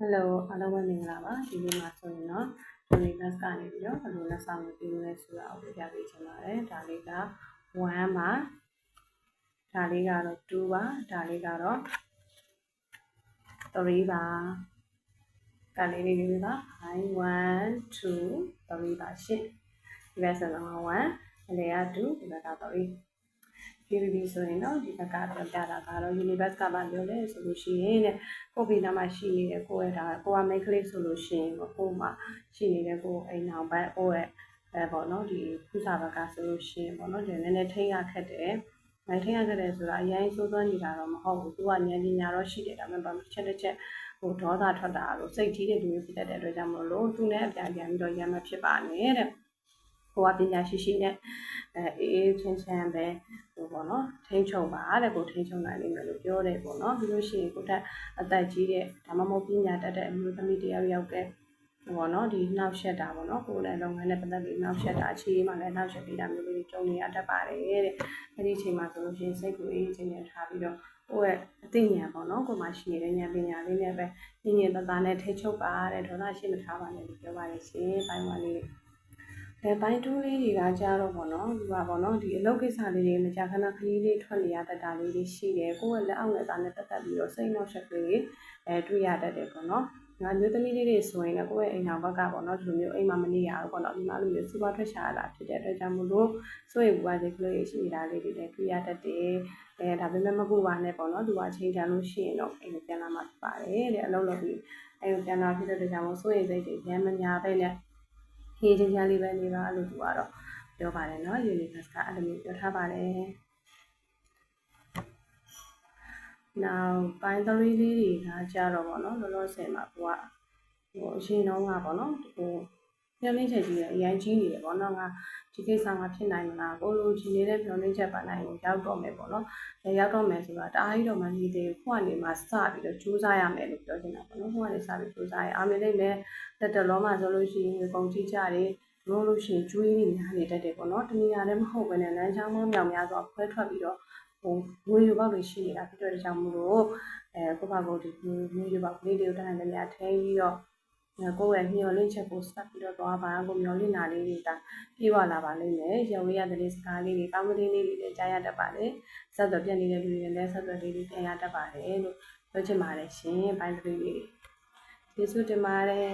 Hello အားလုံးပဲမင်္ဂလာပါဒီနေ့မှာဆိုရင်တော့ Universe ကနေပြီးတော့ဘယ်လိုလက်ဆောင်တွေပေးမလဲဆိုတာကိုပြပေးချင်ပါတယ်ဒါလေးက1ပါဒါလေးကတော့2ပါဒါလေးကတော့3ပါကလေးလေးတွေက1 2 3ပါရှင့်ဒီဘက်ဆိုတော့1အလေက2ဒီဘက်က3ဒီဆိုရင်တော့ဒီဘက်ကပြောပြတာကတော့ Universe ကပါပြောလဲဆိုလို့ရှိရင်တဲ့ကိုဗီနာမှာရှိနေတဲ့ကိုယ့်ရဲ့ဒါကိုကမိတ်ကလေးဆိုလို့ရှိရင်ကိုယ်မှာရှိနေတဲ့ကိုအိမ်အောင်ဘက်ကိုယ့်ရဲ့ပေါ့နော်ဒီခုစားဘက်ကဆိုလို့ရှိရင်ပေါ့နော်ဒီနည်းနည်းထိန်းရခက်တယ်ထိန်းရခက်တယ်ဆိုတာအရင်စိုးသွမ်းနေတာတော့မဟုတ်ဘူးသူကဉာဏ်ပညာတော့ရှိတယ်ဒါပေမဲ့တစ်ချက်ဟိုဒေါသထွက်တာလို့စိတ်ကြီးတဲ့လူတွေဖြစ်တတ်တဲ့အတွက်ကြောင့်မလို့သူနဲ့အပြာပြန်ပြီးတော့ရမ်းမဖြစ်ပါနဲ့တဲ့ကိုကပညာရှိနဲ့အေးချင်းပဲဟိုပေါ့နော်ထိန်းချုပ်ပါတဲ့ကိုထိန်းချုပ်နိုင်လိမ့်မယ်လို့ပြောတယ်ပေါ့နော်ပြီးလို့ရှိရင်ကိုတက်အသက်ကြီးတဲ့ဒါမှမဟုတ်ပညာတတ်တဲ့အမျိုးသမီးတယောက်ယောက်ကပေါ့နော်ဒီနှောက်ရှက်တာပေါ့နော်ကိုယ်လည်းလုပ်ငန်းနဲ့ပတ်သက်ပြီးနှောက်ရှက်တာအခြေမှလည်းနှောက်ရှက်ပေးတာမျိုးလေးကြုံနေရတတ်ပါတယ်တဲ့အဲ့ဒီအချိန်မှာဆိုလို့ရှိရင်စိတ်ကိုအေးချင်းနဲ့ထားပြီးတော့ကိုယ့်ရဲ့အသိဉာဏ်ပေါ့နော်ကိုယ်မှာရှိနေတဲ့ဉာဏ်ပညာလေးနဲ့ပဲဉာဏ်သားနဲ့ထိချုပ်ပါတဲ့ဒေါသရှိမထားပါနဲ့လို့ပြောပါတယ်ရှင်ပိုင်းဝါလေးပိုင်းတူးလေးတွေကကြတော့ပေါ့နော်ဒီပါပေါ့နော်ဒီအလုပ်ကိစ္စလေးတွေမကြခဏခရီးလေးထွက်နေရတတ်တာလေးတွေရှိတယ်ကိုယ့်ရဲ့လက်အောက်နဲ့သားနဲ့ပတ်သက်ပြီးတော့စိတ်နှောက်ယှက်လေးတွေ့ရတတ်တယ်ပေါ့နော်ငါမျိုးသမီးလေးတွေဆိုရင်လည်းကိုယ့်ရဲ့အိမ်တော်ဘက်ကပေါ့နော်ဒီလိုမျိုးအိမ်မှာမနေရဘူးပေါ့နော်ဒီမှာလိုမျိုးစီးပွားထွက်ရှာလာဖြစ်တဲ့အတွက်ကြောင့်မို့လို့စိုးရိမ်ပူပန်စိတ်ကလေးရှိနေတာလေးတွေလည်းတွေ့ရတတ်တယ်ဒါပေမဲ့မပူပါနဲ့ပေါ့နော်သူကအချိန်တန်လို့ရှိရင်တော့အိမ်ပြန်လာမှာဖြစ်ပါတယ်တဲ့အလုပ်လုပ်ပြီးအိမ်ပြန်လာဖြစ်တဲ့အတွက်ကြောင့်မို့စိုးရိမ်စိတ်တွေရမ်းမများပဲနဲ့ဟေးချင်းချမ်းလေးပဲနေပါလို့သူကတော့ပြောပါတယ်နော် Universe ကအဲ့လိုမျိုးပြောထားပါတယ်နောက်ပိုင်း3လေးတွေကကြတော့ပေါ့နော်လောလောဆယ်မှာကိုကဟိုအရှင်တော့ကပေါ့နော်ဟိုမျောလင်းချက်ကြီးအရင်ကြီးနေတယ်ပေါ့နော်ငါဒီကိစ္စငါဖြစ်နိုင်မလားကိုလိုချင်နေတဲ့မျောလင်းချက်ပါနိုင်ကိုရောက်တော့မယ်ပေါ့နော်ရောက်တော့မယ်ဆိုတာတအားကြီးတော့မှနေသေးဘူးခုကနေမှစပြီးတော့ကြိုးစားရမယ်လို့ပြောချင်တာပေါ့နော်ခုကနေစပြီးကြိုးစားရအောင်လေးနဲ့တက်တလုံးမှဆိုလို့ရှိရင်ပုံကြည့်ကြတယ်လို့ရှိရင်ကျွေးနေများနေတတ်တယ်ပေါ့နော်တနည်းအားလည်းမဟုတ်ဘဲနဲ့လမ်းချောင်းပေါင်းမြောင်များစွာခွဲထွက်ပြီးတော့ဟိုငွေယူပေါက်တွေရှိနေတာဖြစ်တဲ့ကြောင့်မို့လို့ကိုယ့်ဘာကိုဒီငွေယူပေါက်ကလေးတွေကိုတန်းတန်းများထိန်းပြီးတော့ကိုယ့်ရဲ့မျောလင့်ချက်ကိုစပြီးတော့သွားပါကိုမျောလင့်တာလေးတွေကပြေးဝလာပါလိမ့်မယ်ရုံရတဲ့စကားလေးတွေကောင်းကလေးလေးတွေကြားရတတ်ပါတယ်ဆက်သွယ်ပြနေတဲ့လူတွေလည်းဆက်သွယ်လေးတွေပြန်ရတတ်ပါတယ်လို့ပြောချင်ပါတယ်ရှင်ပိုင်း3လေးကျေးဇူးတင်ပါတယ်